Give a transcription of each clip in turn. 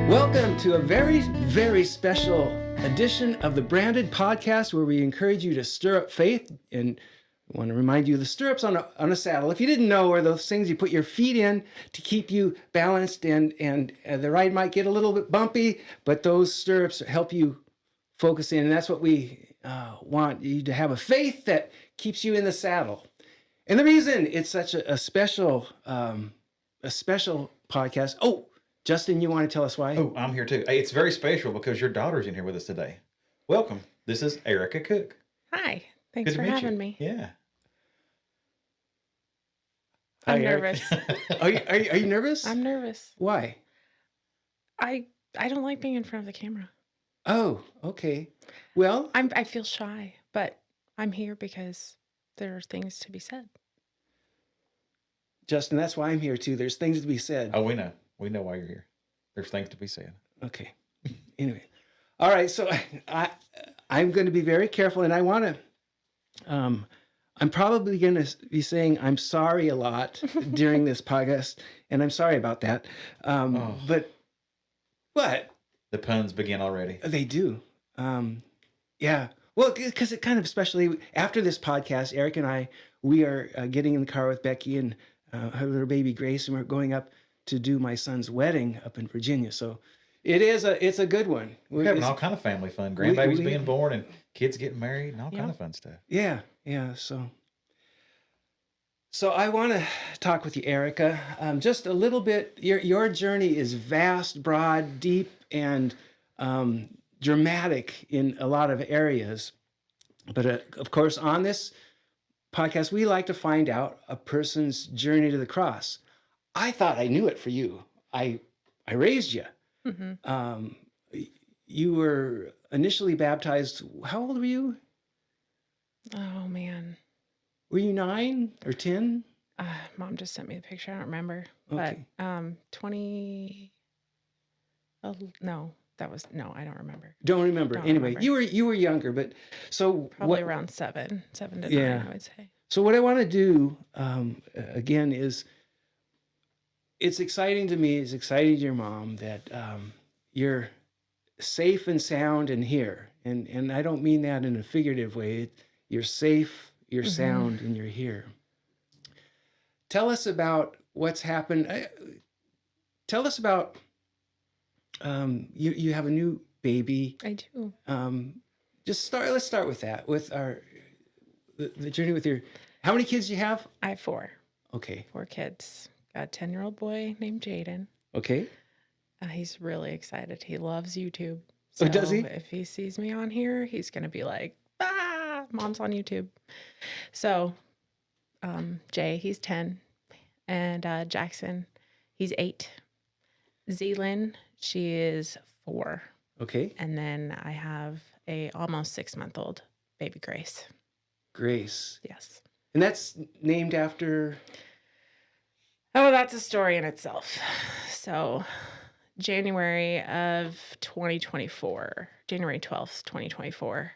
Welcome to a very, very special edition of the Branded Podcast, where we encourage you to stir up faith. And I want to remind you, the stirrups on a saddle, if you didn't know, are those things you put your feet in to keep you balanced, and the ride might get a little bit bumpy, but those stirrups help you focus in. And that's what we want you to have, a faith that keeps you in the saddle. And the reason it's such a special podcast. Oh, Justin, you want to tell us why? Oh, I'm here too. Hey, it's very special because your daughter's in here with us today. Welcome. This is Erica Cook. Hi. Thanks for having me. Yeah. I'm Hi, nervous. Are you nervous? I'm nervous. Why? I don't like being in front of the camera. Oh, okay. Well, I feel shy, but I'm here because there are things to be said. Justin, that's why I'm here too. There's things to be said. Oh, we know. We know why you're here. There's things to be said. Okay. Anyway. All right. So I'm going to be very careful, and I want to, I'm probably going to be saying I'm sorry a lot during this podcast, and I'm sorry about that. But what? The puns begin already. They do. Yeah. Well, because it kind of, especially after this podcast, Eric and I, we are getting in the car with Becky and her little baby Grace, and we're going up to do my son's wedding up in Virginia. So it's a good one. We're having all kind of family fun. Grandbabies being born and kids getting married and all kind of fun stuff. Yeah. So I want to talk with you, Erica, just a little bit. Your journey is vast, broad, deep, and dramatic in a lot of areas. But of course, on this podcast, we like to find out a person's journey to the cross. I thought I knew it for you. I raised you. Mm-hmm. You were initially baptized. How old were you? Oh, man. Were you 9 or 10? Mom just sent me the picture. I don't remember. Okay. But 20... Oh, no. I don't remember. Don't remember. Anyway, you were younger, but so probably around 7 to 9, I would say. So what I want to do again is, it's exciting to me, it's exciting to your mom that you're safe and sound and here. And I don't mean that in a figurative way. You're safe, you're sound, and you're here. Tell us about what's happened. Tell us about, you have a new baby. I do. Let's start with that, with the journey with your, how many kids do you have? I have 4. Okay. 4 kids. Got a 10-year-old boy named Jaden. Okay. He's really excited. He loves YouTube. So does he? If he sees me on here, he's going to be like, Mom's on YouTube. So Jay, he's 10. And Jackson, he's 8. Zealand, she is 4. Okay. And then I have a almost 6-month-old baby Grace. Grace. Yes. And that's named after... Oh, that's a story in itself. So January of 2024, January 12th, 2024,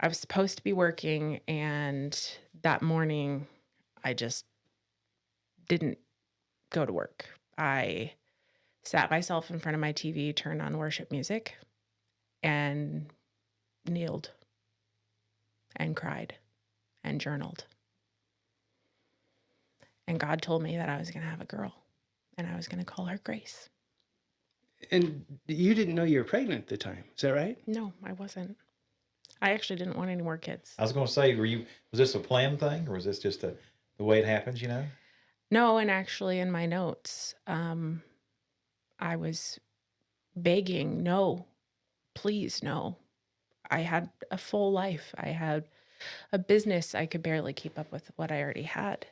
I was supposed to be working, and that morning I just didn't go to work. I sat myself in front of my TV, turned on worship music, and kneeled and cried and journaled. And God told me that I was going to have a girl, and I was going to call her Grace. And you didn't know you were pregnant at the time. Is that right? No, I wasn't. I actually didn't want any more kids. I was going to say, was this a planned thing, or was this just the way it happens, you know? No, and actually in my notes, I was begging, no, please, no. I had a full life. I had a business. I could barely keep up with what I already had.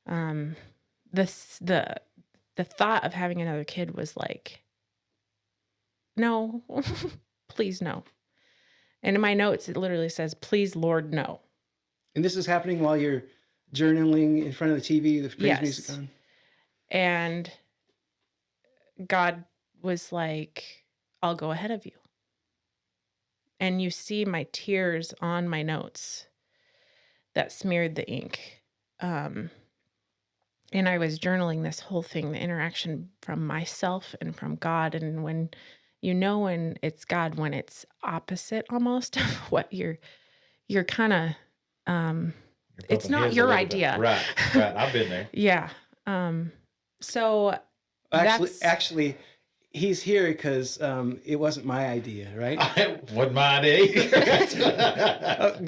The thought of having another kid was like, no, please, no. And in my notes, it literally says, please, Lord, no. And this is happening while you're journaling in front of the TV, the praise music on? And God was like, I'll go ahead of you. And you see my tears on my notes that smeared the ink. And I was journaling this whole thing, the interaction from myself and from God. And when it's God, when it's opposite almost of what you're kind of, You're it's bumping not heads a your little bit. idea. Right. I've been there. Yeah. So Actually, he's here because it wasn't my idea, right? It wasn't my idea.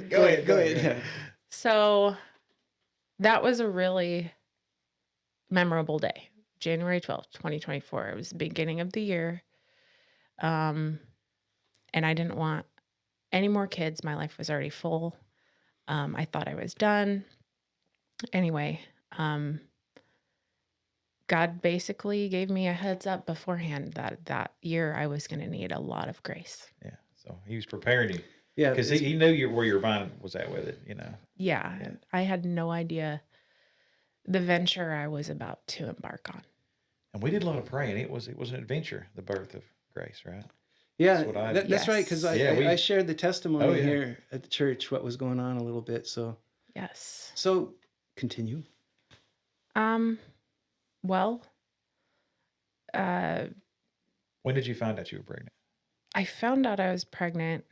Go ahead. So that was a really memorable day, January 12th, 2024. It was the beginning of the year. And I didn't want any more kids. My life was already full. I thought I was done. Anyway, God basically gave me a heads up beforehand that year I was going to need a lot of grace. Yeah. So he was preparing you. Yeah, Because he knew where your mind was at with it, Yeah. I had no idea the venture I was about to embark on. And we did a lot of praying. It was an adventure, the birth of Grace, right? Yeah, That's that's right. Because I shared the testimony here at the church, what was going on a little bit. So yes. So continue. Well, when did you find out you were pregnant? I found out I was pregnant.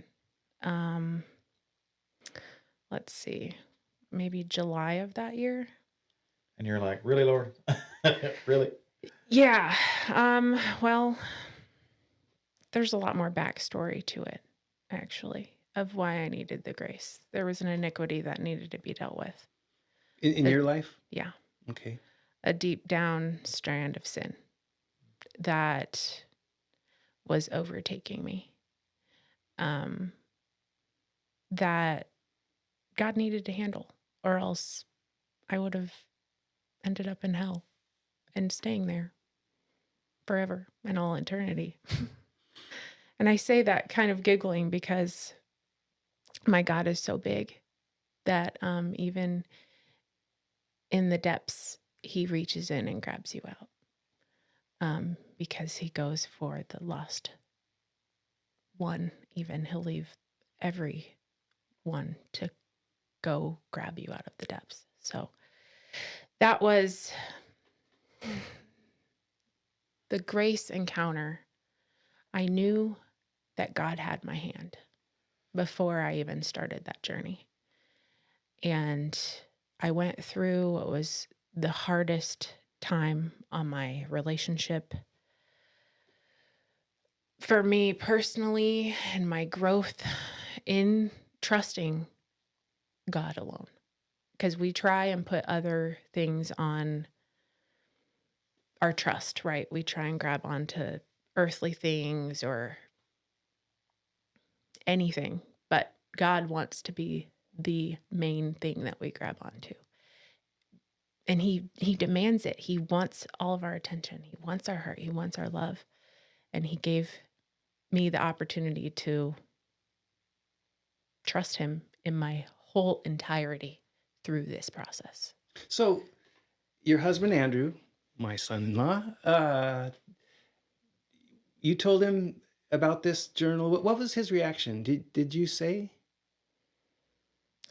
Let's see, maybe July of that year. And you're like, really, Lord? Really? Yeah. Well, there's a lot more backstory to it, actually, of why I needed the grace. There was an iniquity that needed to be dealt with. In your life? Yeah. Okay. A deep down strand of sin that was overtaking me. That God needed to handle, or else I would have ended up in hell and staying there forever and all eternity. And I say that kind of giggling because my God is so big that even in the depths, he reaches in and grabs you out, because he goes for the lost one. Even he'll leave every one to go grab you out of the depths. So that was the grace encounter. I knew that God had my hand before I even started that journey. And I went through what was the hardest time on my relationship for me personally, and my growth in trusting God alone. Because we try and put other things on our trust, right? We try and grab onto earthly things or anything, but God wants to be the main thing that we grab onto. And he demands it. He wants all of our attention. He wants our heart. He wants our love. And he gave me the opportunity to trust him in my whole entirety through this process. So your husband, Andrew, my son-in-law, you told him about this journal. What was his reaction? Did you say?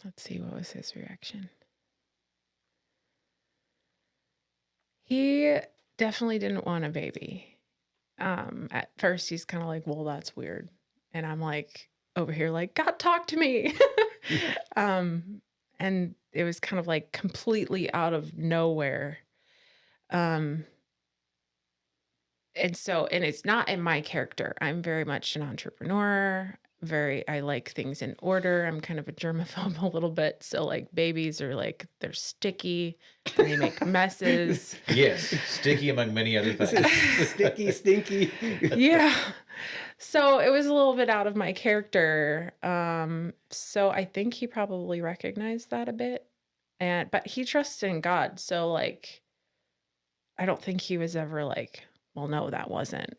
Let's see, what was his reaction? He definitely didn't want a baby. At first, he's kind of like, well, that's weird. And I'm like, over here, like, God, talk to me. And it was kind of like completely out of nowhere. And it's not in my character. I'm very much an entrepreneur. I like things in order. I'm kind of a germaphobe a little bit. So like babies are like, they're sticky and they make messes. Yes. Sticky among many other things. Sticky, stinky. Yeah. So it was a little bit out of my character. So I think he probably recognized that a bit. But he trusted in God. So like, I don't think he was ever like, well, no, that wasn't,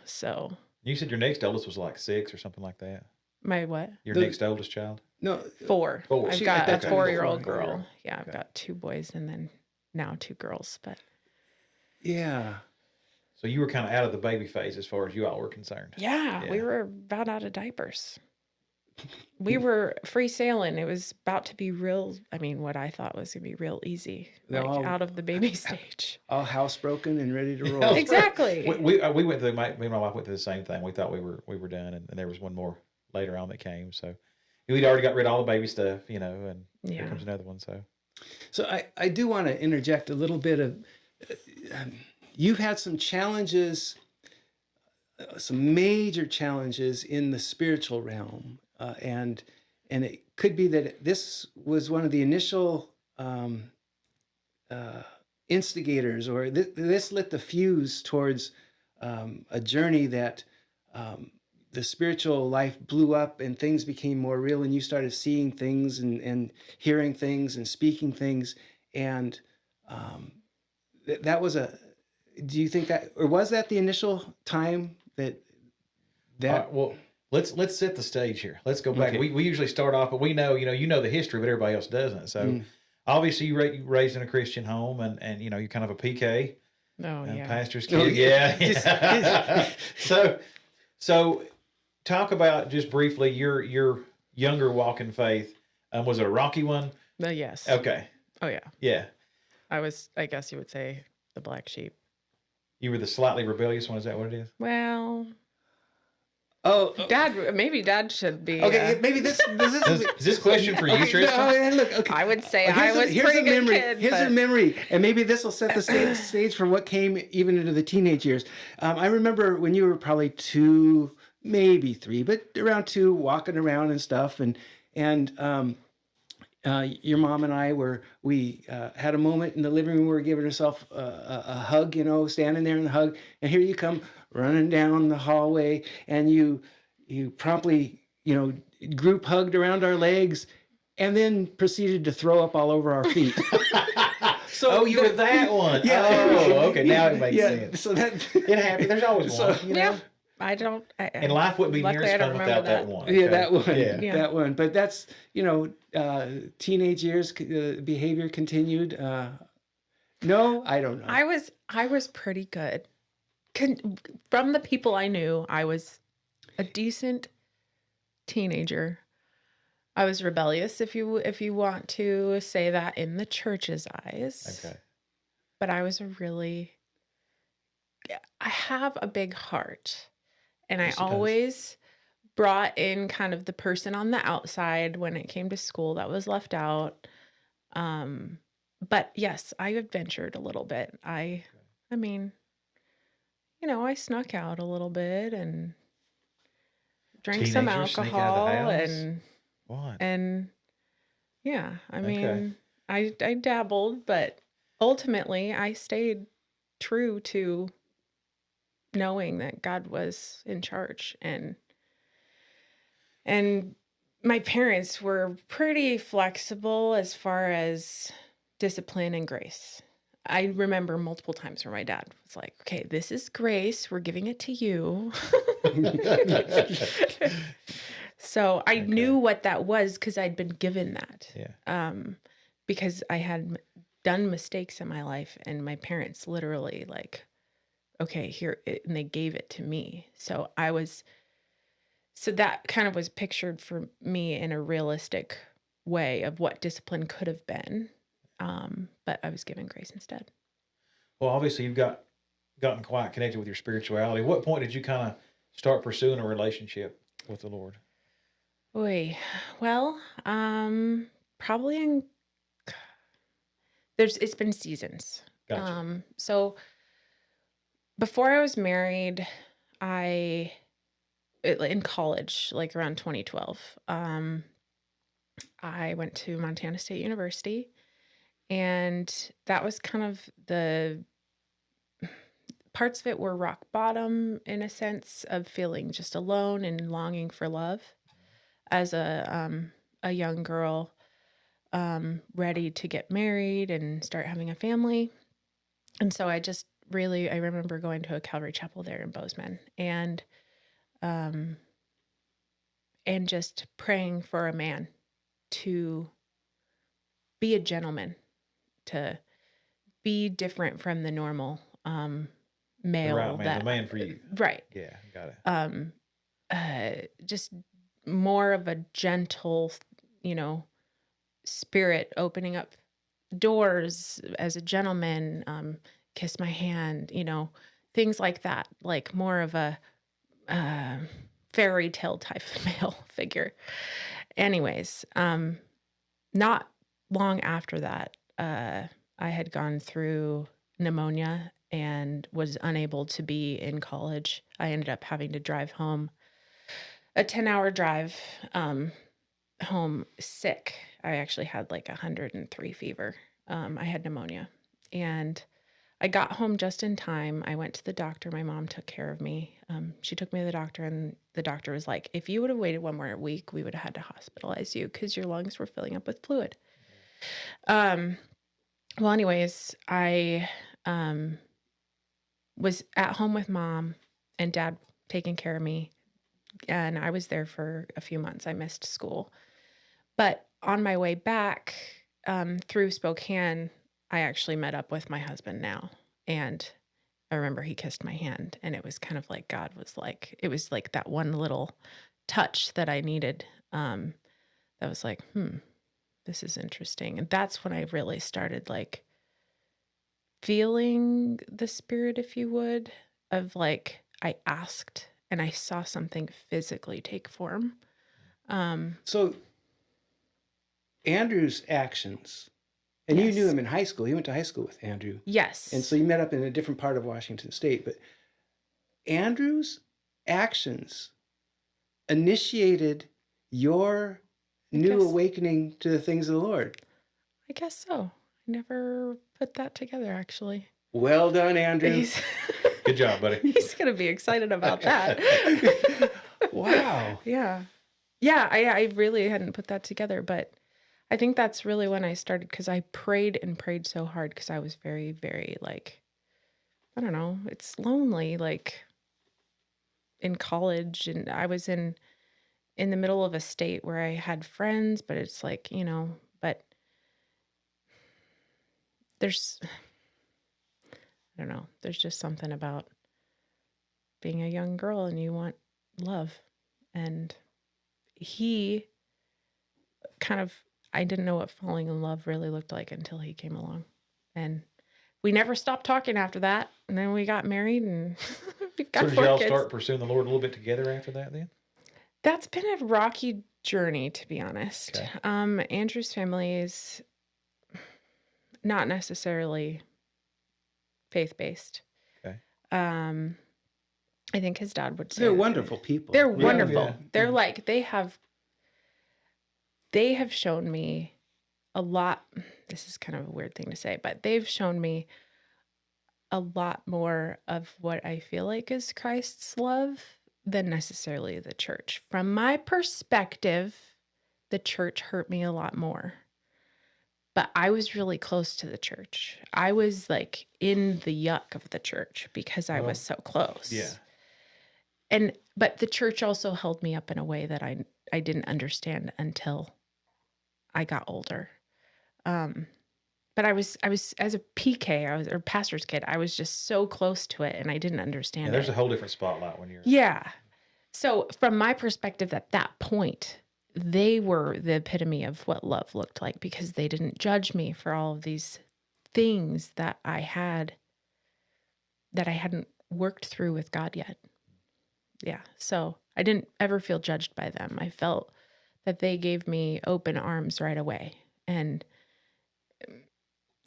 so. You said your next oldest was like 6 or something like that. My what? Your next oldest child? No. 4. 4. I've got a 4-year-old 4. girl. Yeah, I've got 2 boys and then now 2 girls, but. Yeah. So you were kind of out of the baby phase as far as you all were concerned. Yeah, we were about out of diapers. we were free sailing. It was about to be real. I mean, what I thought was going to be real easy, They're like all- out of the baby stage. All houseboken and ready to roll. Yeah. Exactly. We went through, me and my wife went through the same thing. We thought we were done, and there was one more later on that came. So we'd already got rid of all the baby stuff, and here Yeah. comes another one. So I do want to interject a little bit of, you've had some challenges, some major challenges in the spiritual realm, and it could be that this was one of the initial instigators, or this lit the fuse towards a journey that the spiritual life blew up and things became more real, and you started seeing things and hearing things and speaking things, and that was do you think that, or was that the initial time that well, let's set the stage here. Let's go back. Okay. We usually start off, but we know you know the history, but everybody else doesn't. So obviously you raised in a Christian home, and you're kind of a PK, Oh, yeah. pastor's kid. Yeah. So talk about just briefly your younger walk in faith. Was it a rocky one? Yes. Okay. Oh, yeah. Yeah. I guess you would say the black sheep. You were the slightly rebellious one. Is that what it is? Well, oh maybe Dad should be. okay, maybe this Is this question for you, okay, Tristan? no, look, okay. I would say Here's I was here's pretty a good memory. kid. Here's a but- memory, and maybe this will set the stage for what came even into the teenage years. I remember when you were probably 2, maybe 3, but around 2, walking around and stuff, and your mom and I we had a moment in the living room. We were giving ourselves a hug, standing there in the hug, and here you come running down the hallway, and you promptly, group hugged around our legs, and then proceeded to throw up all over our feet. So you were that one. Yeah. Oh, okay. Now it makes Yeah, sense. so that It happens. There's always So- one. Yeah. I don't. And life wouldn't be near Luckily, I as don't fun remember without that that. one. Yeah, okay? that one. Yeah. That one. But that's, teenage years, behavior continued. No, I don't know. I was pretty good. From the people I knew, I was a decent teenager. I was rebellious, if you want to say that in the church's eyes. Okay. But I have a big heart, and Yes, it I does. always brought in kind of the person on the outside when it came to school that was left out. But yes, I adventured a little bit. I mean, I snuck out a little bit and drank some Teenagers sneak out of the alcohol house? What? and yeah, I Okay. mean, I dabbled, but ultimately I stayed true to knowing that God was in charge, and my parents were pretty flexible as far as discipline and grace. I remember multiple times where my dad was like, "Okay, this is grace. We're giving it to you." So I knew what that was because I'd been given that. Yeah. Because I had done mistakes in my life, and my parents literally like, "Okay, here," and they gave it to me. So that kind of was pictured for me in a realistic way of what discipline could have been. But I was given grace instead. Well, obviously you've gotten quite connected with your spirituality. What point did you kind of start pursuing a relationship with the Lord? Oy. Well, probably it's been seasons. Gotcha. So before I was married, in college, like around 2012, I went to Montana State University, and that was kind of the parts of it were rock bottom in a sense of feeling just alone and longing for love as a young girl, ready to get married and start having a family. And so I remember going to a Calvary Chapel there in Bozeman, and just praying for a man to be a gentleman, to be different from the normal male. The right man, the man for you. Right. Yeah, got it. Just more of a gentle, you know, spirit, opening up doors as a gentleman, kiss my hand, you know, things like that, like more of a fairy tale type of male figure. Anyways, not long after that, I had gone through pneumonia and was unable to be in college. I ended up having to drive home, a 10-hour drive home sick. I actually had like 103 fever. I had pneumonia, and I got home just in time. I went to the doctor. My mom took care of me. She took me to the doctor, and the doctor was like, if you would have waited one more week, we would have had to hospitalize you because your lungs were filling up with fluid. Well, anyways, I was at home with mom and dad taking care of me, and I was there for a few months. I missed school. But on my way back through Spokane, I actually met up with my husband now. And I remember he kissed my hand, and it was kind of like God was like, it was like that one little touch that I needed. That was like, this is interesting. And that's when I really started like feeling the spirit, if you would, of like, I asked and I saw something physically take form. So Andrew's actions, and you knew him in high school. You went to high school with Andrew. Yes. And so you met up in a different part of Washington State. But Andrew's actions initiated your new awakening to the things of the Lord. I guess so. I never put that together, actually. Well done, Andrew. Good job, buddy. He's going to be excited about that. Wow. Yeah. Yeah, I really hadn't put that together, but I think that's really when I started, because I prayed and prayed so hard because I was very, very like, I don't know, it's lonely, like in college, and I was in the middle of a state where I had friends, but it's like, you know, but there's, I don't know, there's just something about being a young girl and you want love. And he kind of, I didn't know what falling in love really looked like until he came along. And we never stopped talking after that. And then we got married, and we've got 4 kids. So did y'all start pursuing the Lord a little bit together after that then? That's been a rocky journey, to be honest. Okay. Andrew's family is not necessarily faith-based. Okay. I think his dad would say They're wonderful people. They're wonderful. Yeah. They're like, they have shown me a lot. This is kind of a weird thing to say, but they've shown me a lot more of what I feel like is Christ's love than necessarily the church. From my perspective, the church hurt me a lot more. But I was really close to the church. I was like in the yuck of the church because I was so close. Yeah. But the church also held me up in a way that I didn't understand until I got older. But I was as a PK, or pastor's kid, I was just so close to it, and I didn't understand There's it. a whole different spotlight when you're... Yeah. So from my perspective at that point, they were the epitome of what love looked like, because they didn't judge me for all of these things that I hadn't worked through with God yet. Yeah. So I didn't ever feel judged by them. I felt that they gave me open arms right away. And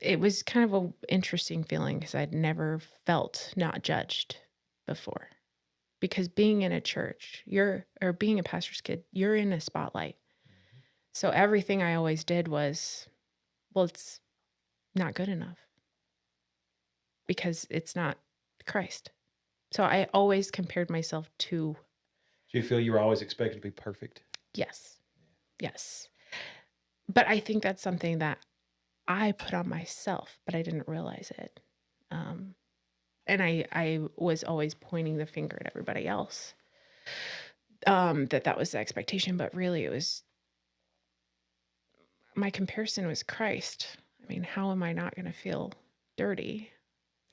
it was kind of an interesting feeling because I'd never felt not judged before. Because being in a church, or being a pastor's kid, you're in a spotlight. Mm-hmm. So everything I always did was, well, it's not good enough because it's not Christ. So I always compared myself to... Do you feel you were always expected to be perfect? Yes. Yes. But I think that's something that I put on myself, but I didn't realize it. And I was always pointing the finger at everybody else, that was the expectation. But really, it was, my comparison was Christ. I mean, how am I not going to feel dirty?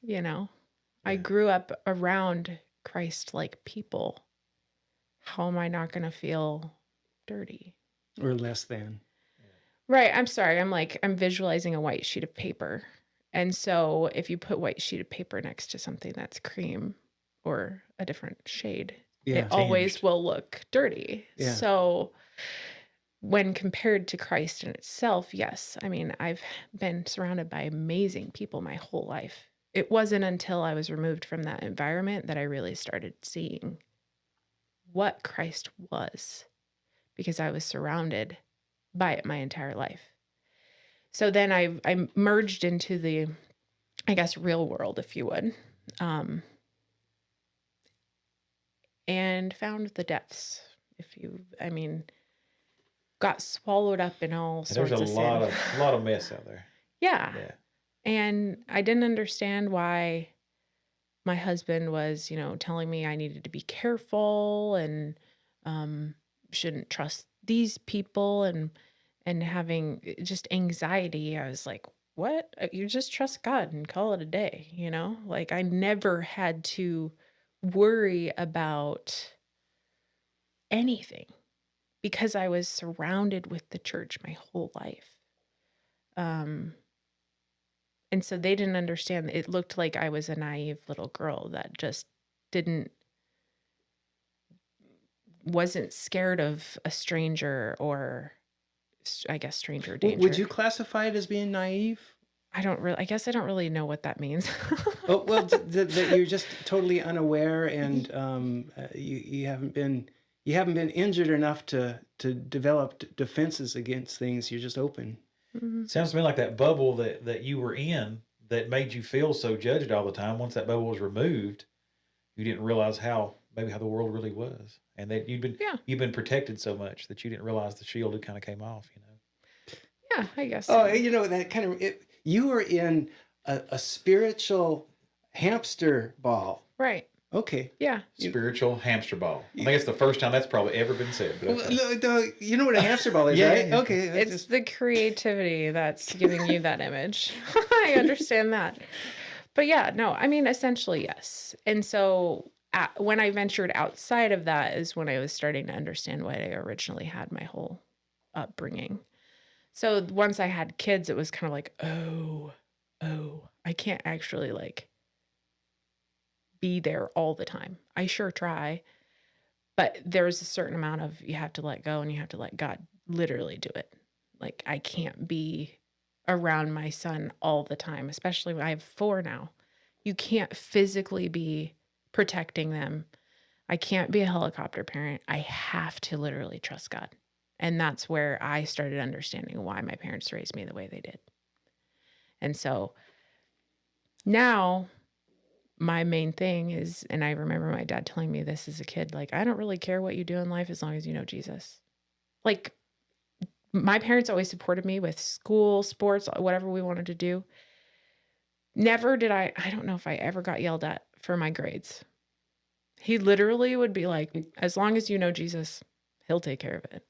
You know, I grew up around Christ-like people. How am I not going to feel dirty. Or less than. Right. I'm sorry. I'm visualizing a white sheet of paper. And so if you put white sheet of paper next to something that's cream or a different shade, Yeah. it always Tinged. will look dirty. Yeah. So when compared to Christ in itself, yes. I mean, I've been surrounded by amazing people my whole life. It wasn't until I was removed from that environment that I really started seeing what Christ was, because I was surrounded by it my entire life. So then I merged into the, I guess, real world, if you would, and found the depths. Got swallowed up in all sorts of sin. There's a lot of mess out there. Yeah. Yeah. And I didn't understand why my husband was, telling me I needed to be careful and shouldn't trust these people and having just anxiety. I was like, what? You just trust God and call it a day, Like I never had to worry about anything because I was surrounded with the church my whole life. And so they didn't understand. It looked like I was a naive little girl that just wasn't scared of a stranger or, I guess, stranger danger. Would you classify it as being naive? I guess I don't really know what that means. Oh, well, that you're just totally unaware, and you haven't been injured enough to develop defenses against things. You're just open. Mm-hmm. Sounds to me like that bubble that you were in that made you feel so judged all the time. Once that bubble was removed, you didn't realize how the world really was, and that you've been protected so much that you didn't realize the shield had kind of came off. Yeah, I guess. Oh, that kind of you were in a spiritual hamster ball. Right. Okay. Yeah. Spiritual hamster ball. I think it's the first time that's probably ever been said. But okay. You know what a hamster ball is, right? Yeah. Okay. It's the creativity that's giving you that image. I understand that. But yeah, no, I mean, essentially, yes. And so when I ventured outside of that is when I was starting to understand what I originally had my whole upbringing. So once I had kids, it was kind of like, oh, I can't actually be there all the time. I sure try, but there's a certain amount of you have to let go and you have to let God literally do it. Like I can't be around my son all the time, especially when I have 4 now. You can't physically be protecting them. I can't be a helicopter parent. I have to literally trust God. And that's where I started understanding why my parents raised me the way they did. And so now my main thing is, and I remember my dad telling me this as a kid, like, I don't really care what you do in life as long as you know Jesus. Like, my parents always supported me with school, sports, whatever we wanted to do. Never did I don't know if I ever got yelled at for my grades. He literally would be like, as long as you know Jesus, he'll take care of it.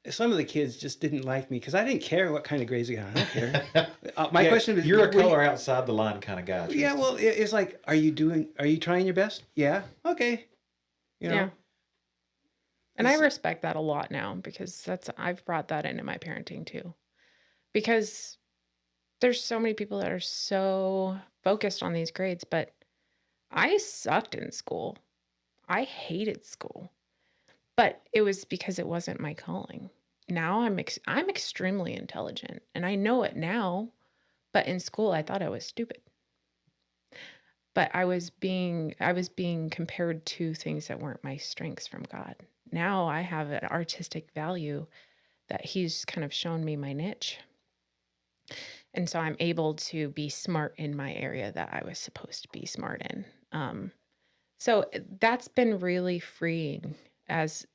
Some of the kids just didn't like me because I didn't care what kind of grades I got. I don't care. My question is, you're a color outside the line kind of guy. Tristan. Yeah, well, it's like, are you trying your best? Yeah. Okay. Yeah. And I respect that a lot now because I've brought that into my parenting too. Because there's so many people that are so focused on these grades, but I sucked in school. I hated school. But it was because it wasn't my calling. Now I'm extremely intelligent and I know it now, but in school I thought I was stupid. But I was being compared to things that weren't my strengths from God. Now I have an artistic value that he's kind of shown me my niche. And so I'm able to be smart in my area that I was supposed to be smart in. So that's been really freeing as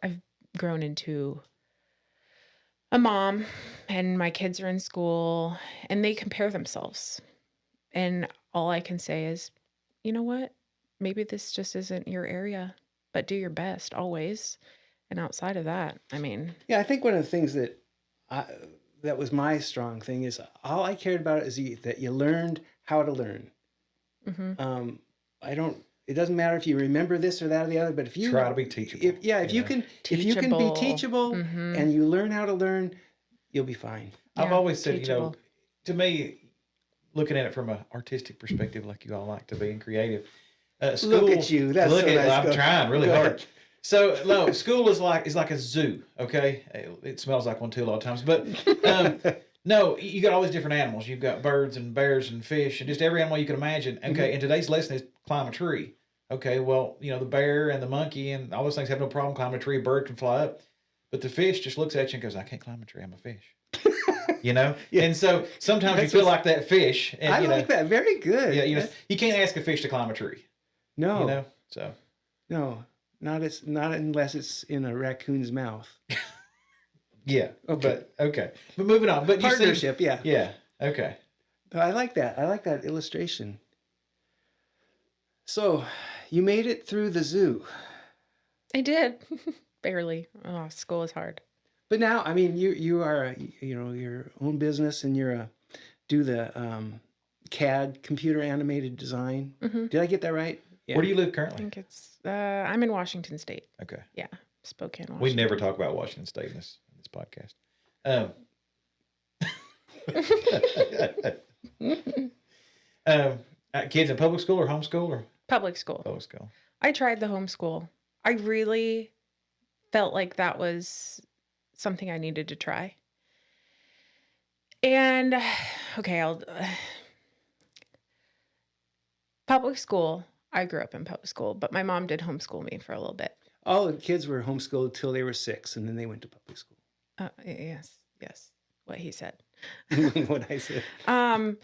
I've grown into a mom and my kids are in school and they compare themselves. And all I can say is, you know what? Maybe this just isn't your area, but do your best always. And outside of that, I mean. Yeah, I think one of the things that was my strong thing is all I cared about is that you learned how to learn. Mm-hmm. it doesn't matter if you remember this or that or the other, but if you try to be teachable. If you can be teachable and you learn how to learn, you'll be fine. I've always said, to me, looking at it from an artistic perspective, like you all like to be and creative, school, look at you. That's so nice. I'm trying really hard. So no, school is like a zoo. Okay, it smells like one too a lot of times, but no, you got all these different animals. You've got birds and bears and fish and just every animal you can imagine. Okay, and today's lesson is climb a tree. Okay, well, the bear and the monkey and all those things have no problem climbing a tree. A bird can fly up, but the fish just looks at you and goes, "I can't climb a tree. I'm a fish." Yeah. And so sometimes you feel like that fish. And, I like that. Very good. Yeah, you can't ask a fish to climb a tree. No. So. No, not unless it's in a raccoon's mouth. Yeah. Okay. But moving on. But partnership. Yeah. Yeah. Okay. I like that. I like that illustration. So, you made it through the zoo. I did. Barely. Oh, school is hard. But now, I mean, you are, your own business, and do the CAD, computer animated design. Mm-hmm. Did I get that right? Yeah. Where do you live currently? I think it's I'm in Washington State. Okay. Yeah, Spokane, Washington. We never talk about Washington State in this podcast. Kids in public school or homeschool or public school? Public school. I tried the homeschool. I really felt like that was something I needed to try. And public school. I grew up in public school, but my mom did homeschool me for a little bit. All the kids were homeschooled till they were 6, and then they went to public school. Yes, what he said. What I said. And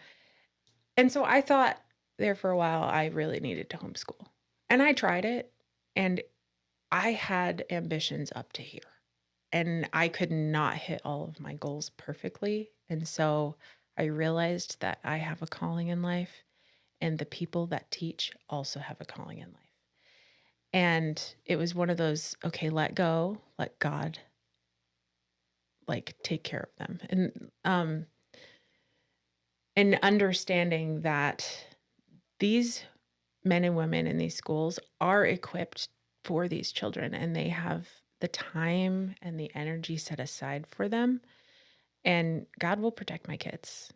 so I thought there for a while I really needed to homeschool. And I tried it, and I had ambitions up to here. And I could not hit all of my goals perfectly. And so I realized that I have a calling in life, and the people that teach also have a calling in life. And it was one of those, let go, let God take care of them. And understanding that these men and women in these schools are equipped for these children, and they have the time and the energy set aside for them, and God will protect my kids.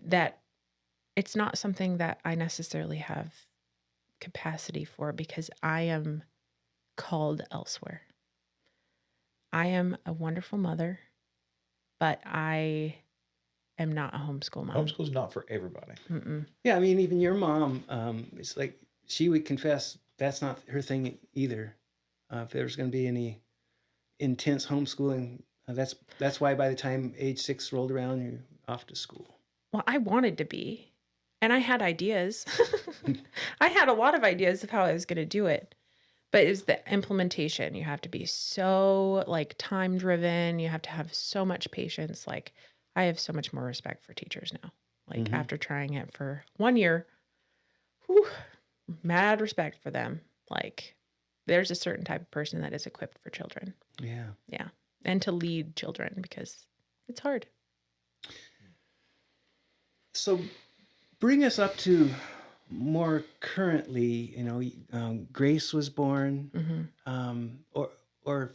That it's not something that I necessarily have capacity for, because I am called elsewhere. I am a wonderful mother, but I am not a homeschool mom. Homeschool's not for everybody. Mm-mm. Yeah, I mean, even your mom, it's like she would confess that's not her thing either. If there's going to be any intense homeschooling, that's why by the time age 6 rolled around, you're off to school. Well, I wanted to be, and I had ideas. I had a lot of ideas of how I was going to do it, but it was the implementation. You have to be so time driven. You have to have so much patience. I have so much more respect for teachers now. After trying it for 1 year, mad respect for them. There's a certain type of person that is equipped for children. Yeah. Yeah. And to lead children, because it's hard. So bring us up to more currently, Grace was born, when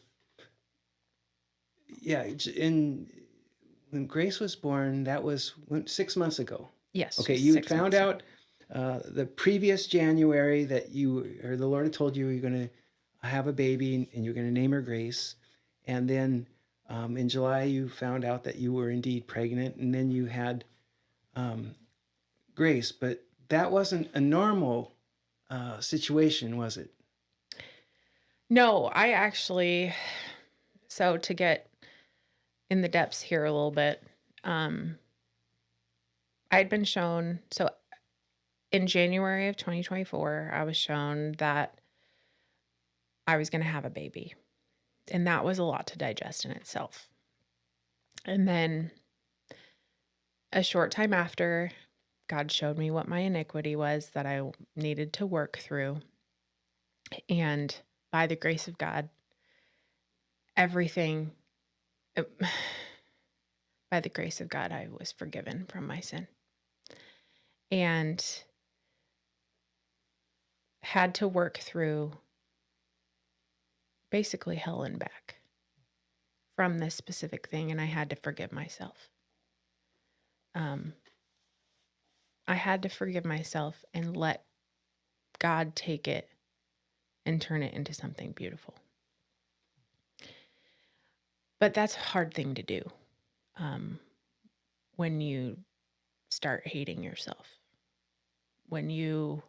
Grace was born, that was 6 months ago. Yes. Okay. You found out the previous January that the Lord had told you were going to have a baby and you're going to name her Grace. And then in July, you found out that you were indeed pregnant, and then you had Grace, but that wasn't a normal situation, was it? No, I actually, so to get in the depths here a little bit, I'd been shown, so in January of 2024, I was shown that I was going to have a baby, and that was a lot to digest in itself. And then a short time after, God showed me what my iniquity was that I needed to work through. And by the grace of God, by the grace of God, I was forgiven from my sin. And had to work through basically hell and back from this specific thing, and I had to forgive myself. I had to forgive myself and let God take it and turn it into something beautiful. But that's a hard thing to do when you start hating yourself, when you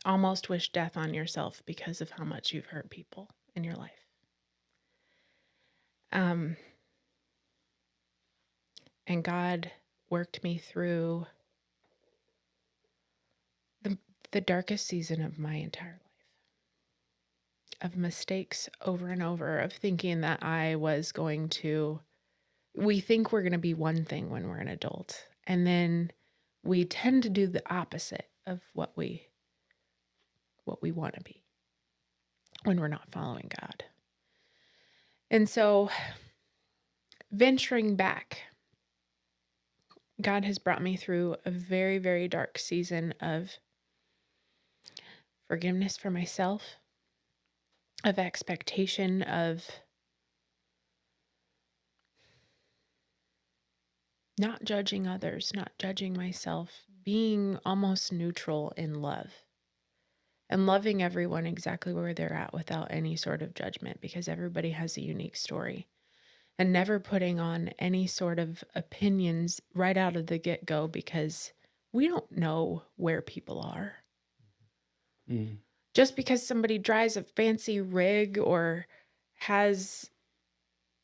almost wish death on yourself because of how much you've hurt people in your life. And God worked me through the darkest season of my entire life, of mistakes over and over, of thinking that we think we're going to be one thing when we're an adult. And then we tend to do the opposite of what we want to be when we're not following God. And so venturing back, God has brought me through a very, very dark season of forgiveness for myself, of expectation, of not judging others, not judging myself, being almost neutral in love, and loving everyone exactly where they're at without any sort of judgment, because everybody has a unique story, and never putting on any sort of opinions right out of the get-go, because we don't know where people are. Mm. Just because somebody drives a fancy rig or has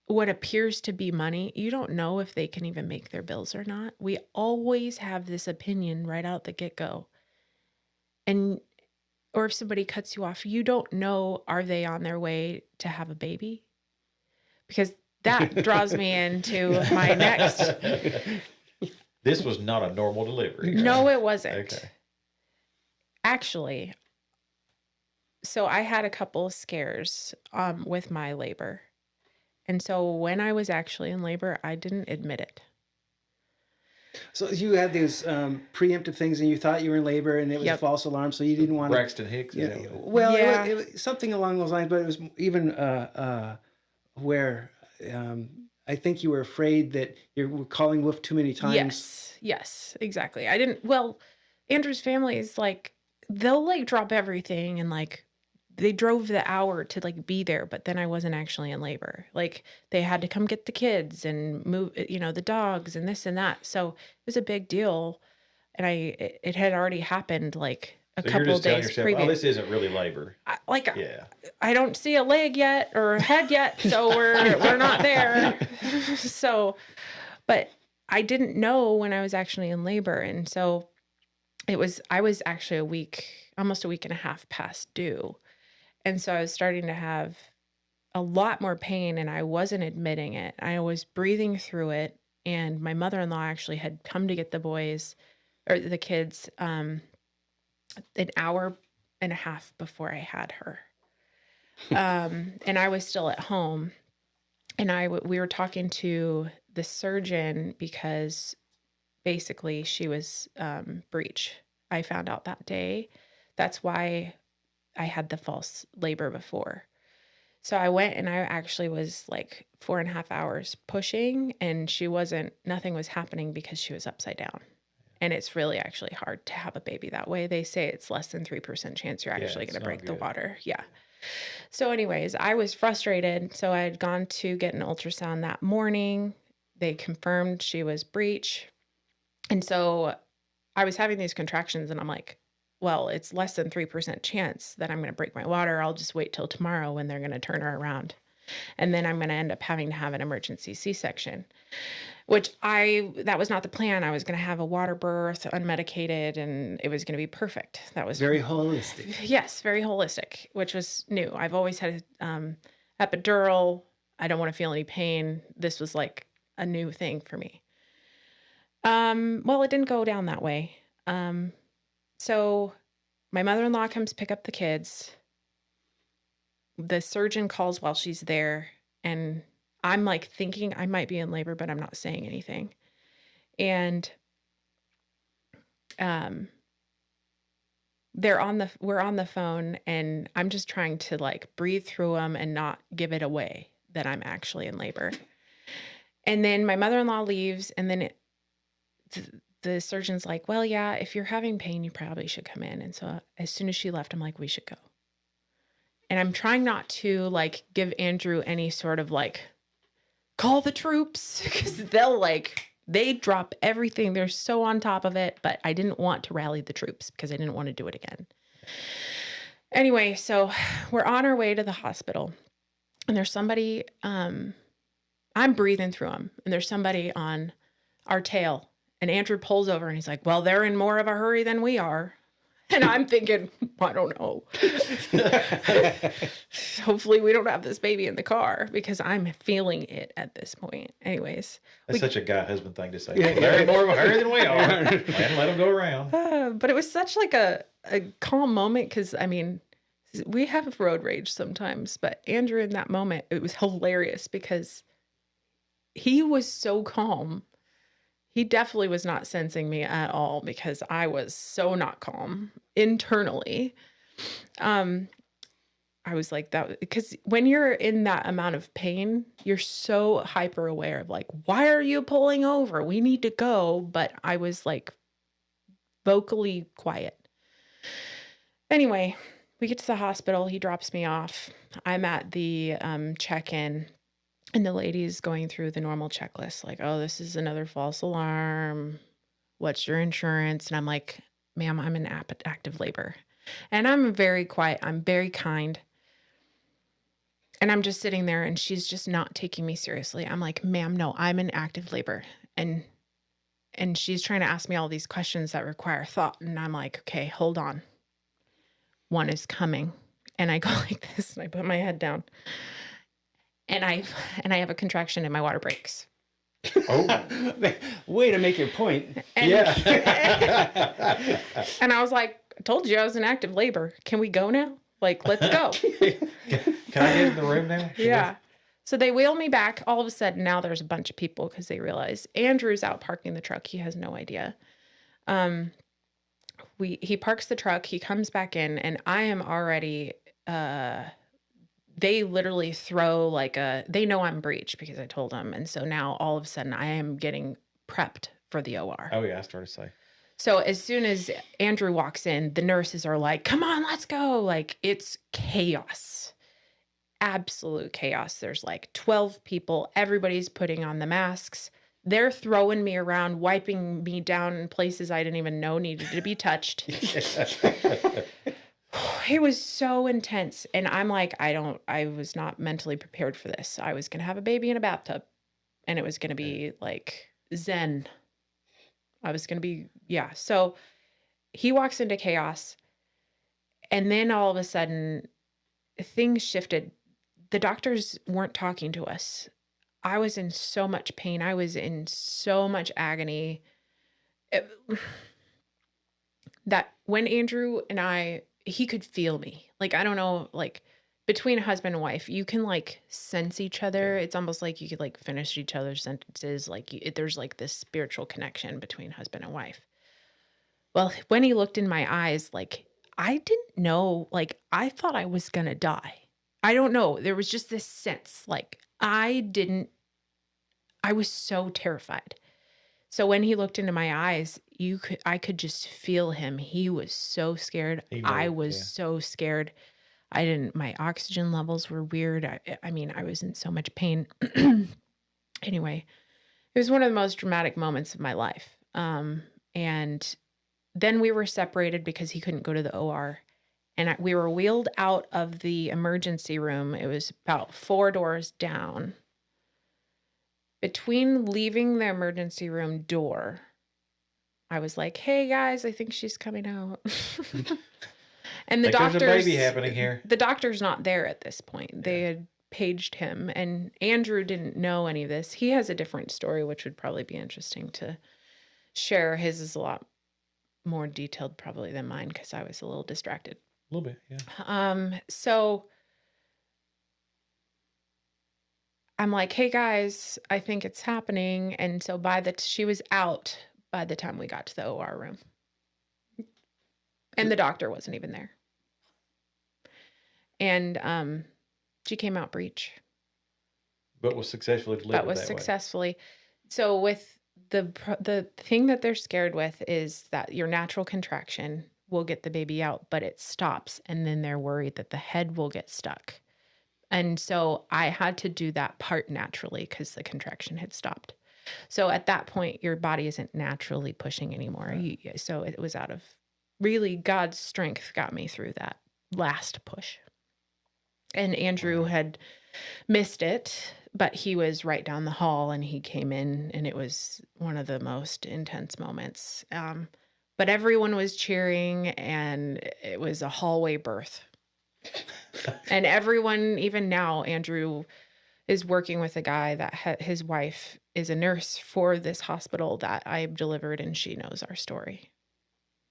what appears to be money, you don't know if they can even make their bills or not. We always have this opinion right out the get-go. Or if somebody cuts you off, you don't know, are they on their way to have a baby? Because that draws me into my next. This was not a normal delivery. No, it wasn't. Okay. Actually, so I had a couple of scares with my labor. And so when I was actually in labor, I didn't admit it. So you had these preemptive things, and you thought you were in labor, and it was a false alarm, so you didn't want to. Braxton Hicks. Yeah. Well, yeah. It was something along those lines, but it was even where I think you were afraid that you were calling wolf too many times. Yes, exactly. I didn't. Well, Andrew's family is like, they'll like drop everything and like. They drove the hour to like be there, but then I wasn't actually in labor. Like they had to come get the kids and move, the dogs and this and that. So it was a big deal. And it had already happened like a couple of days previous. Oh, this isn't really labor. I don't see a leg yet or a head yet. So we're not there. So, but I didn't know when I was actually in labor. And so I was actually almost a week and a half past due. And so I was starting to have a lot more pain, and I wasn't admitting it. I was breathing through it, and my mother-in-law actually had come to get the kids an hour and a half before I had her. And I was still at home, and we were talking to the surgeon because basically she was breech. I found out that day. That's why I had the false labor before. So I went, and I actually was like 4.5 hours pushing, and nothing was happening because she was upside down. And it's really actually hard to have a baby that way. They say it's less than 3% chance you're actually going to break the water. Yeah. So anyways, I was frustrated. So I had gone to get an ultrasound that morning. They confirmed she was breech. And so I was having these contractions, and I'm like, well, it's less than 3% chance that I'm going to break my water. I'll just wait till tomorrow when they're going to turn her around. And then I'm going to end up having to have an emergency C-section, which that was not the plan. I was going to have a water birth, unmedicated, and it was going to be perfect. That was very holistic. Yes, very holistic, which was new. I've always had epidural. I don't want to feel any pain. This was like a new thing for me. Well, it didn't go down that way. So my mother-in-law comes pick up the kids. The surgeon calls while she's there, and I'm like thinking I might be in labor, but I'm not saying anything. And we're on the phone, and I'm just trying to like breathe through them and not give it away that I'm actually in labor. And then my mother-in-law leaves, and then the surgeon's like, well, yeah, if you're having pain, you probably should come in. And so as soon as she left, I'm like, we should go. And I'm trying not to like give Andrew any sort of like, call the troops, because they drop everything. They're so on top of it, but I didn't want to rally the troops because I didn't want to do it again. Anyway, so we're on our way to the hospital, and there's somebody, I'm breathing through them, and there's somebody on our tail, and Andrew pulls over and he's like, well, they're in more of a hurry than we are. And I'm thinking, I don't know. Hopefully we don't have this baby in the car, because I'm feeling it at this point. Anyways. That's such a guy husband thing to say. Yeah, they're in more of a hurry than we are. And let them go around. But it was such like a calm moment, because, I mean, we have road rage sometimes. But Andrew, in that moment, it was hilarious because he was so calm. He definitely was not sensing me at all, because I was so not calm internally. I was like that, because when you're in that amount of pain, you're so hyper aware of like, why are you pulling over? We need to go. But I was like vocally quiet. Anyway, we get to the hospital. He drops me off. I'm at the check-in. And the lady's going through the normal checklist, like, oh, this is another false alarm. What's your insurance? And I'm like, ma'am, I'm in active labor. And I'm very quiet. I'm very kind. And I'm just sitting there, and she's just not taking me seriously. I'm like, ma'am, no, I'm in active labor. And she's trying to ask me all these questions that require thought. And I'm like, okay, hold on. One is coming. And I go like this, and I put my head down. And I have a contraction and my water breaks. Oh, way to make your point. And, and I was like, I told you I was in active labor. Can we go now? Like, let's go. Can I get in the room now? Yeah. So they wheel me back. All of a sudden, now there's a bunch of people, because they realize Andrew's out parking the truck. He has no idea. He parks the truck. He comes back in, and I am already... they literally throw they know I'm breech because I told them. And so now all of a sudden I am getting prepped for the OR. Oh yeah, I started to say. So as soon as Andrew walks in, the nurses are like, come on, let's go. Like, it's chaos, absolute chaos. There's like 12 people. Everybody's putting on the masks. They're throwing me around, wiping me down in places I didn't even know needed to be touched. It was so intense. And I'm like, I was not mentally prepared for this. I was going to have a baby in a bathtub, and it was going to be like Zen. I was going to be, yeah. So he walks into chaos, and then all of a sudden things shifted. The doctors weren't talking to us. I was in so much pain. I was in so much agony. That when Andrew and he could feel me. Like, I don't know, like between a husband and wife, you can like sense each other. It's almost like you could like finish each other's sentences. Like there's like this spiritual connection between husband and wife. Well, when he looked in my eyes, like I didn't know, like I thought I was going to die. I don't know. There was just this sense like I was so terrified. So when he looked into my eyes, I could just feel him. He was so scared. I was so scared. My oxygen levels were weird. I mean, I was in so much pain. Anyway, it was one of the most dramatic moments of my life. And then we were separated because he couldn't go to the OR. And we were wheeled out of the emergency room. It was about 4 doors down. Between leaving the emergency room door, I was like, hey guys, I think she's coming out. And there's a baby happening here. The doctor's not there at this point. They had paged him, and Andrew didn't know any of this. He has a different story, which would probably be interesting to share. His is a lot more detailed probably than mine, because I was a little distracted. A little bit, yeah. So I'm like, hey guys, I think it's happening. And so she was out by the time we got to the OR room. And the doctor wasn't even there. And she came out breech. But was successfully delivered Way. So with the thing that they're scared with is that your natural contraction will get the baby out, but it stops. And then they're worried that the head will get stuck. And so I had to do that part naturally because the contraction had stopped. So at that point, your body isn't naturally pushing anymore. Right. So it was out of really God's strength got me through that last push. And Andrew had missed it, but he was right down the hall and he came in and it was one of the most intense moments. But everyone was cheering and it was a hallway birth. And everyone, even now, Andrew is working with a guy that his wife is a nurse for this hospital that I delivered, and she knows our story.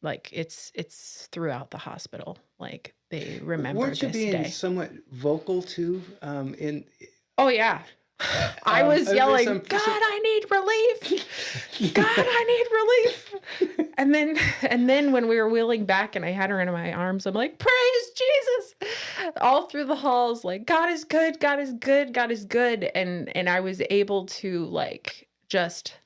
Like it's throughout the hospital. Like they remember Weren't you this being day. somewhat vocal too? Oh yeah. I was yelling, God, I need relief. God, I need relief. And then when we were wheeling back and I had her in my arms, I'm like, praise Jesus. All through the halls, like, God is good, God is good, God is good. And I was able to like just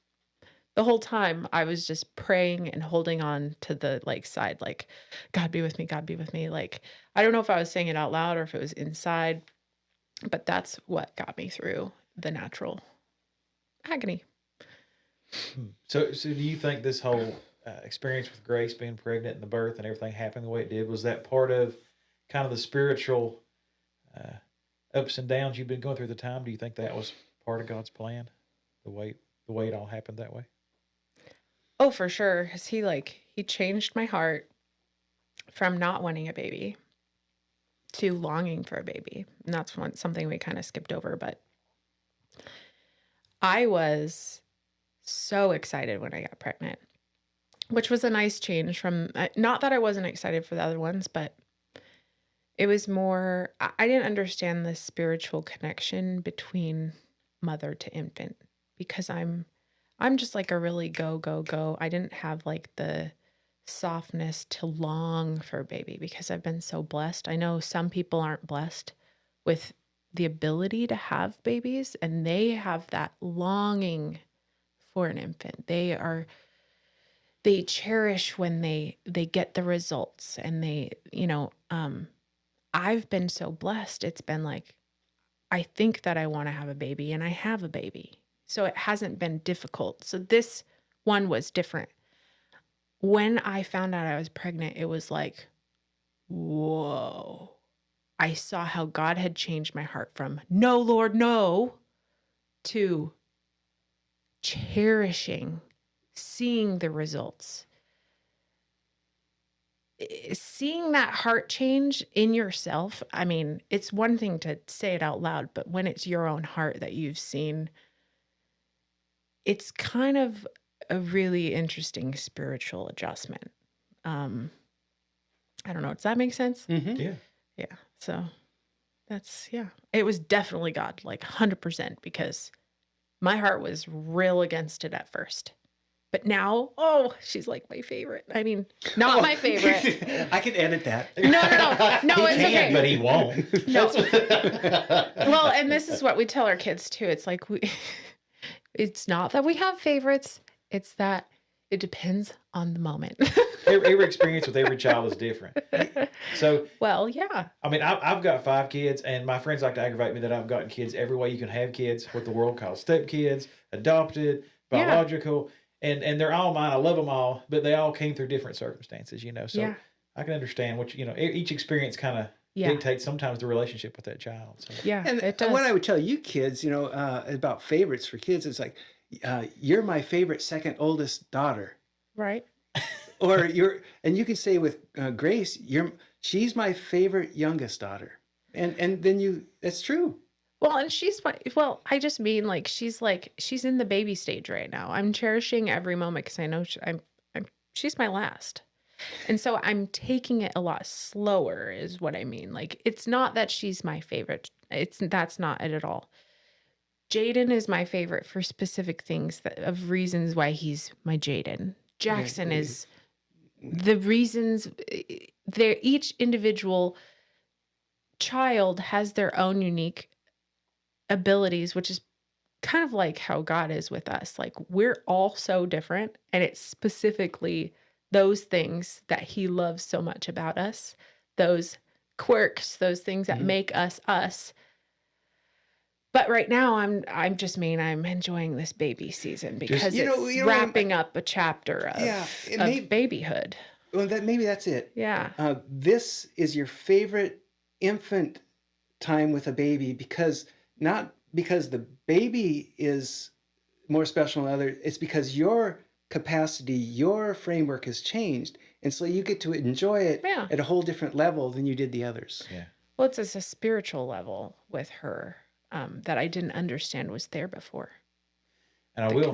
the whole time I was just praying and holding on to the like side, like, God be with me, God be with me. Like, I don't know if I was saying it out loud or if it was inside, but that's what got me through the natural agony. So do you think this whole experience with Grace being pregnant and the birth and everything happening the way it did, was that part of kind of the spiritual ups and downs you've been going through the time? Do you think that was part of God's plan, the way it all happened that way? Oh, for sure. 'Cause he changed my heart from not wanting a baby to longing for a baby. And that's something we kind of skipped over, but I was so excited when I got pregnant, which was a nice change from, not that I wasn't excited for the other ones, but it was more, I didn't understand the spiritual connection between mother to infant because I'm just like a really go. I didn't have like the softness to long for a baby because I've been so blessed. I know some people aren't blessed with the ability to have babies and they have that longing for an infant. They cherish when they get the results and they, I've been so blessed. It's been like, I think that I want to have a baby and I have a baby. So it hasn't been difficult. So this one was different. When I found out I was pregnant, it was like, whoa. I saw how God had changed my heart from no, Lord, no, to cherishing, seeing the results. Seeing that heart change in yourself, I mean, it's one thing to say it out loud, but when it's your own heart that you've seen, it's kind of a really interesting spiritual adjustment. I don't know. Does that make sense? Mm-hmm. Yeah. Yeah. So it was definitely God, like 100%, because my heart was real against it at first. But now, she's like my favorite. I mean, not my favorite. I can edit that. No, it's okay. But he won't. No. Well, and this is what we tell our kids too. It's like it's not that we have favorites. It's that it depends on the moment. Every experience with every child is different. So, well, yeah. I mean, I've got 5 kids, and my friends like to aggravate me that I've gotten kids every way you can have kids, what the world calls stepkids, adopted, biological, and they're all mine. I love them all, but they all came through different circumstances, So I can understand what each experience kind of dictates sometimes the relationship with that child. So. Yeah, and it does. what I would tell you kids, about favorites for kids, it's like, you're my favorite second oldest daughter. Right. Or and you can say with Grace, she's my favorite youngest daughter. And then that's true. Well, and I just mean like she's in the baby stage right now. I'm cherishing every moment because I know she's my last. And so I'm taking it a lot slower is what I mean. Like, it's not that she's my favorite. That's not it at all. Jaden is my favorite for specific things of reasons why he's my Jaden. Jackson is the reasons they're each individual child has their own unique abilities, which is kind of like how God is with us. Like we're all so different, and it's specifically those things that he loves so much about us, those quirks, those things that make us us. But right now I'm just I'm enjoying this baby season because it's wrapping up a chapter of babyhood. Well, maybe that's it. Yeah. This is your favorite infant time with a baby not because the baby is more special than other. It's because your capacity, your framework has changed. And so you get to enjoy it at a whole different level than you did the others. Yeah. Well, it's a spiritual level with her that I didn't understand was there before. And I will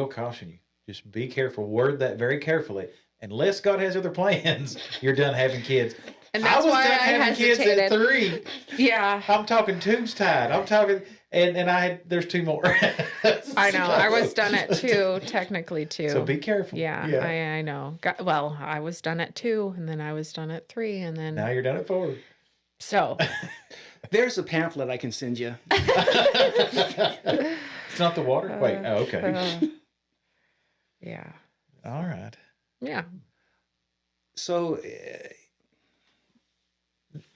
caution you. Just be careful. Word that very carefully. Unless God has other plans, you're done having kids. And that's why I hesitated. Kids at 3. Yeah. I'm talking tubes tied. I'm talking, and there's 2 more. I know. I was done at 2, technically 2. So be careful. Yeah. I know. I was done at 2, and then I was done at 3, and then. Now you're done at 4. So. There's a pamphlet I can send you. It's not the water? Wait. Oh, okay. Yeah. All right. Yeah. So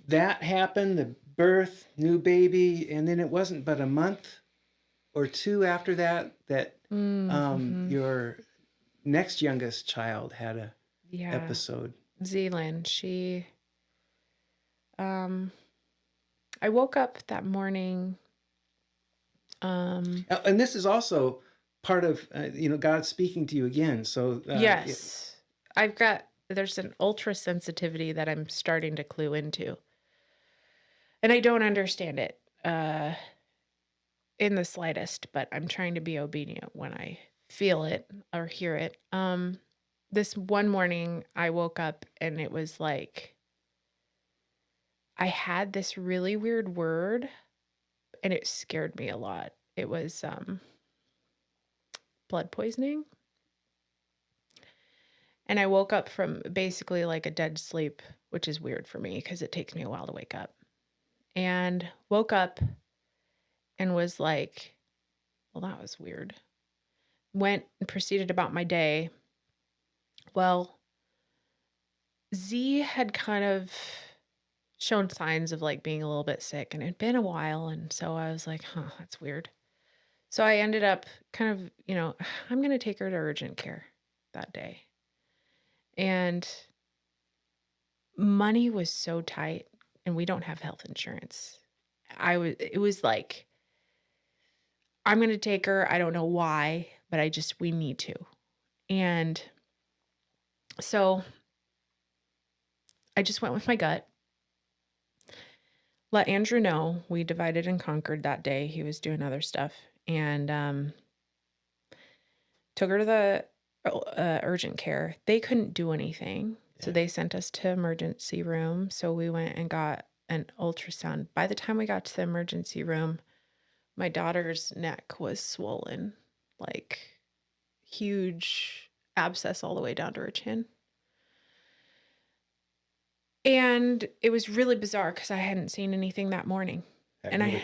that happened, the birth, new baby, and then it wasn't but a month or 2 after that your next youngest child had a episode. Zealand, she I woke up that morning and this is also part of God speaking to you again. So yes. There's an ultra sensitivity that I'm starting to clue into. And I don't understand it in the slightest, but I'm trying to be obedient when I feel it or hear it. This one morning I woke up and it was like I had this really weird word and it scared me a lot. It was blood poisoning. And I woke up from basically like a dead sleep, which is weird for me because it takes me a while to wake up. And woke up and was like, well, that was weird. Went and proceeded about my day. Well, Z had kind of shown signs of like being a little bit sick, and it had been a while. And so I was like, that's weird. So I ended up kind of, I'm going to take her to urgent care that day. And money was so tight, and we don't have health insurance. It was like, I'm going to take her. I don't know why, but we need to. And so I just went with my gut. Let Andrew know. We divided and conquered that day. He was doing other stuff, and took her to the urgent care. They couldn't do anything. So they sent us to emergency room. So we went and got an ultrasound. By the time we got to the emergency room, my daughter's neck was swollen, like huge abscess all the way down to her chin. And it was really bizarre because I hadn't seen anything that morning.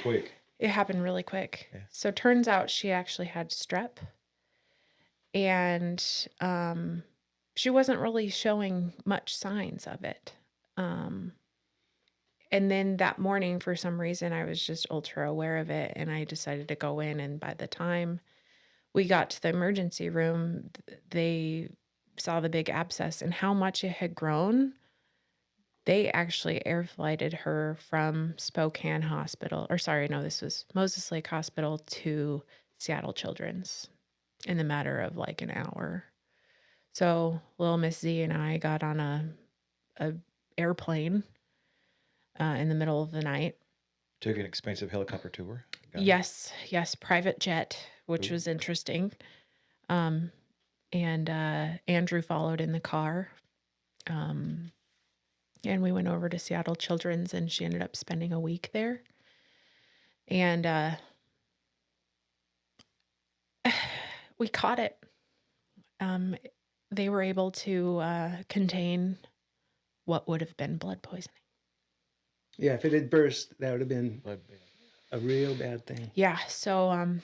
Quick. It happened really quick. Yeah. So it turns out she actually had strep. And she wasn't really showing much signs of it. And then that morning, for some reason, I was just ultra aware of it, and I decided to go in. And by the time we got to the emergency room, they saw the big abscess and how much it had grown. They actually air flighted her from Spokane Hospital, this was Moses Lake Hospital to Seattle Children's in the matter of like an hour. So little Miss Z and I got on a airplane in the middle of the night. Took an expensive helicopter tour. Yes, private jet, which was interesting. And Andrew followed in the car. And we went over to Seattle Children's, and she ended up spending a week there. And we caught it. they were able to contain what would have been blood poisoning. Yeah, if it had burst, that would have been a real bad thing. Yeah. So,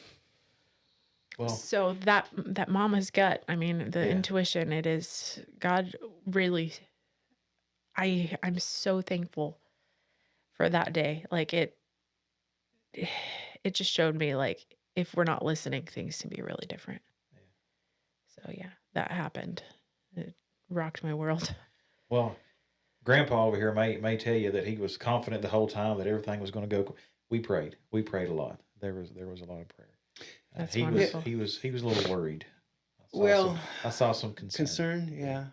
so that mama's gut, I mean, the intuition, it is God really, I'm so thankful for that day. Like it just showed me, like, if we're not listening, things can be really different. So yeah, that happened. It rocked my world. Well, Grandpa over here may tell you that he was confident the whole time that everything was going to go. We prayed a lot. There was a lot of prayer. That's he wonderful. He was a little worried. I saw some concern. Yeah.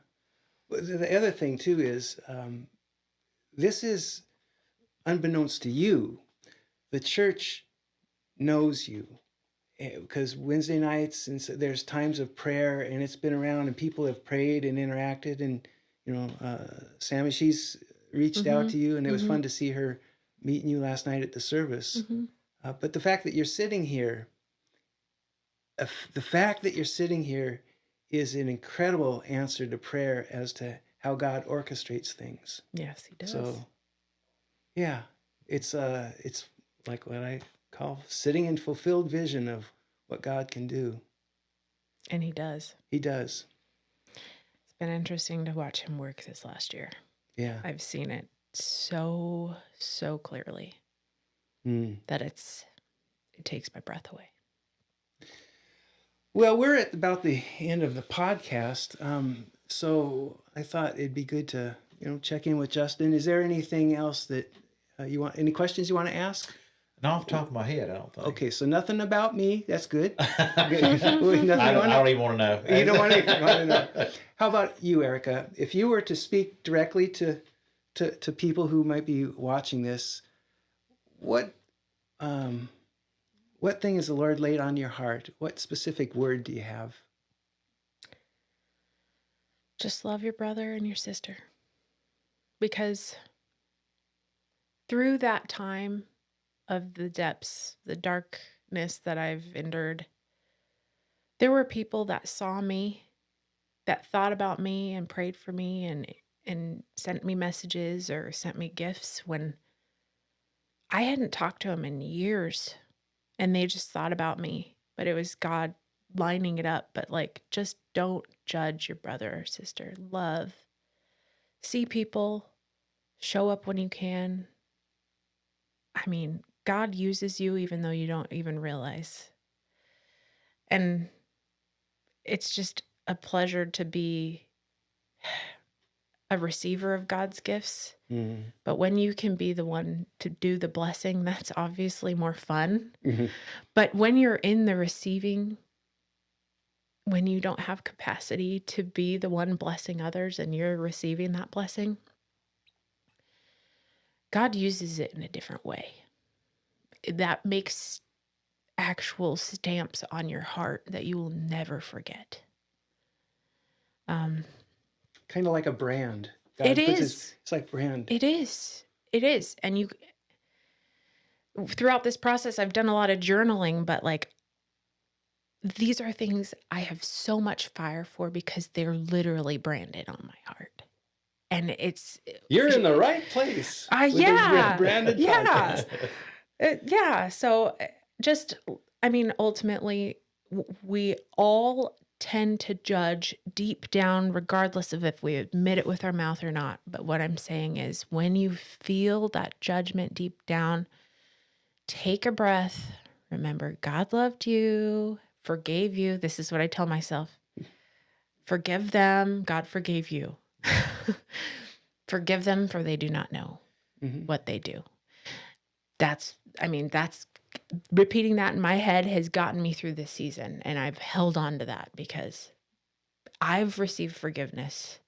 The other thing too is this is unbeknownst to you. The church knows you because Wednesday nights and so there's times of prayer and it's been around and people have prayed and interacted and Sammy, she's reached out to you and it was fun to see her meeting you last night at the service. But the fact that you're sitting here, is an incredible answer to prayer as to how God orchestrates things. Yes, he does. So, yeah, it's like what I call sitting in fulfilled vision of what God can do. And he does. He does. It's been interesting to watch him work this last year. Yeah. I've seen it so clearly that it takes my breath away. Well, we're at about the end of the podcast. So I thought it'd be good to, check in with Justin. Is there anything else that any questions you want to ask? Not off the top of my head, I don't think. Okay, so nothing about me. That's good. I don't even want to know. You don't want to know. How about you, Erica? If you were to speak directly to people who might be watching this, what thing has the Lord laid on your heart? What specific word do you have? Just love your brother and your sister. Because through that time of the depths, the darkness that I've endured, there were people that saw me, that thought about me and prayed for me and sent me messages or sent me gifts when I hadn't talked to them in years. And they just thought about me, but it was God lining it up. But like, just don't judge your brother or sister. Love. See people. Show up when you can. I mean, God uses you even though you don't even realize. And it's just a pleasure to be a receiver of God's gifts. But when you can be the one to do the blessing, that's obviously more fun. But when you're in the receiving, when you don't have capacity to be the one blessing others and you're receiving that blessing, God uses it in a different way. That makes actual stamps on your heart that you will never forget. Kind of like a brand. God It is. It's like brand. It is. And throughout this process, I've done a lot of journaling, but like, these are things I have so much fire for because they're literally branded on my heart. And you're in the right place. Yeah. Branded podcast. Yeah. So ultimately, we all tend to judge deep down, regardless of if we admit it with our mouth or not. But what I'm saying is when you feel that judgment deep down, take a breath. Remember, God loved you, forgave you. This is what I tell myself. Forgive them. God forgave you. Forgive them, for they do not know what they do. That's repeating that in my head has gotten me through this season, and I've held on to that because I've received forgiveness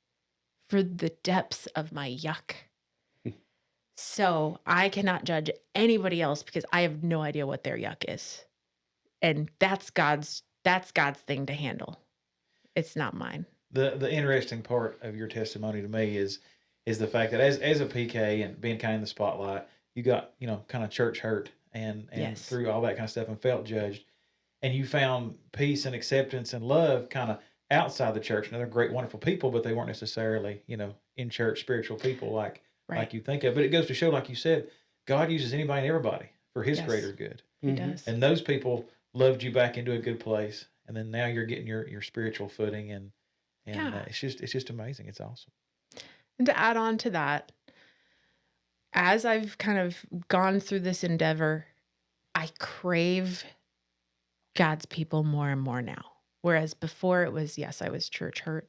for the depths of my yuck. So I cannot judge anybody else because I have no idea what their yuck is. And that's God's thing to handle. It's not mine. The interesting part of your testimony to me is the fact that as a PK and being kind of in the spotlight, you got, kind of church hurt and Yes. through all that kind of stuff and felt judged. And you found peace and acceptance and love kind of outside the church. And they're great, wonderful people, but they weren't necessarily, in church spiritual people like you think of. But it goes to show, like you said, God uses anybody and everybody for his greater good. He does. And those people loved you back into a good place. And then now you're getting your spiritual footing, and it's just amazing. It's awesome. And to add on to that, as I've kind of gone through this endeavor, I crave God's people more and more now. Whereas before it was, yes, I was church hurt,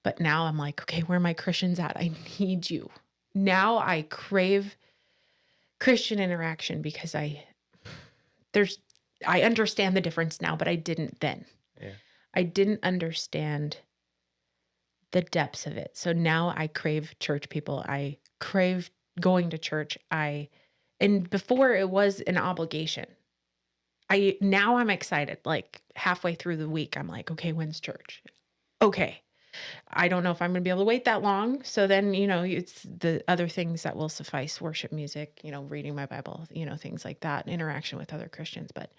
but now I'm like, okay, where are my Christians at? I need you. Now I crave Christian interaction because I understand the difference now, but I didn't then. Yeah. I didn't understand the depths of it. So now I crave church people. I crave going to church. And before it was an obligation. Now I'm excited. Like halfway through the week, I'm like, okay, when's church? Okay. I don't know if I'm going to be able to wait that long. So then, it's the other things that will suffice: worship music, reading my Bible, things like that, interaction with other Christians, but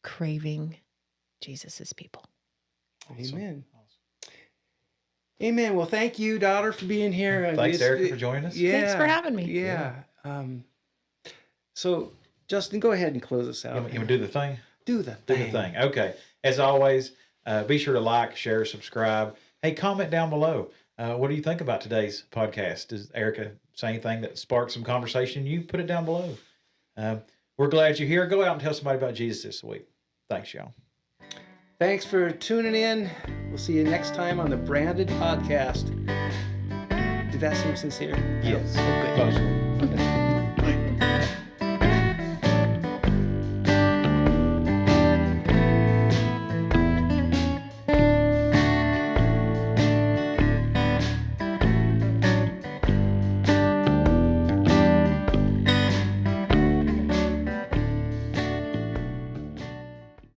craving Jesus's people. Amen. Awesome. Amen. Well, thank you, daughter, for being here. Thanks, Erica, for joining us. Thanks for having me. Yeah. So, Justin, go ahead and close us out. You want to do the thing? Do the thing. Okay. As always, be sure to like, share, subscribe. Hey, comment down below. What do you think about today's podcast? Does Erica say anything that sparked some conversation? You put it down below. We're glad you're here. Go out and tell somebody about Jesus this week. Thanks, y'all. Thanks for tuning in. We'll see you next time on the Branded Podcast. Did that seem sincere? Yes. Oh, good.